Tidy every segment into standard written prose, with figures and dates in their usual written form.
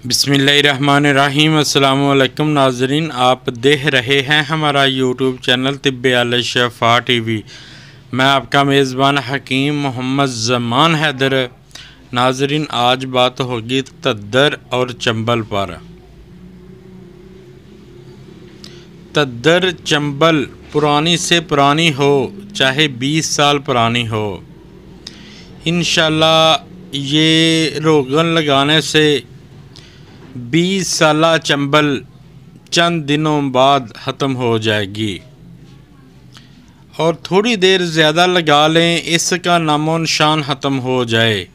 बिस्मिल्लाहिर्रहमानिर्रहीम। अस्सलाम वालेकुम नाज़रीन, आप देख रहे हैं हमारा यूट्यूब चैनल तिब्बे अल शफ़ा टीवी। मैं आपका मेज़बान हकीम मोहम्मद ज़मान हैदर। नाज़रीन, आज बात होगी तद्दर और चंबल पर। तद्दर चंबल पुरानी से पुरानी हो, चाहे 20 साल पुरानी हो, इंशाल्लाह ये रोगन लगाने से 20 साला चंबल चंद दिनों बाद ख़त्म हो जाएगी। और थोड़ी देर ज़्यादा लगा लें, इसका नामो निशान ख़त्म हो जाए।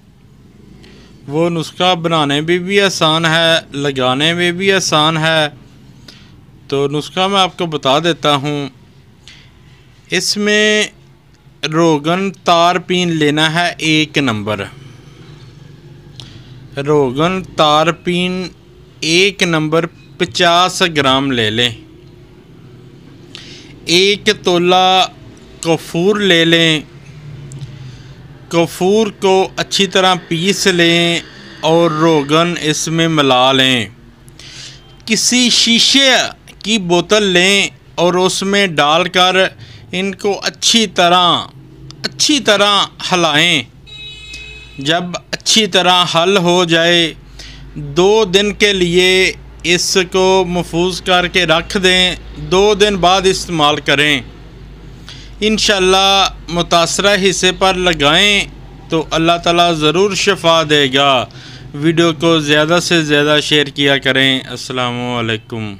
वो नुस्खा बनाने में भी आसान है, लगाने में भी आसान है। तो नुस्खा मैं आपको बता देता हूँ। इसमें रोगन तारपीन लेना है 1 नंबर। रोगन तारपीन 1 नंबर 50 ग्राम ले लें। 1 तोला कफूर ले लें। कफूर को अच्छी तरह पीस लें और रोगन इसमें मिला लें। किसी शीशे की बोतल लें और उसमें डालकर इनको अच्छी तरह हिलाएं। जब अच्छी तरह हल हो जाए, 2 दिन के लिए इसको महफूज करके रख दें। 2 दिन बाद इस्तेमाल करें। इंशाअल्लाह मुतासरा हिस्से पर लगाएं तो अल्लाह ताला ज़रूर शफ़ा देगा। वीडियो को ज़्यादा से ज़्यादा शेयर किया करें। अस्सलामु अलैकुम।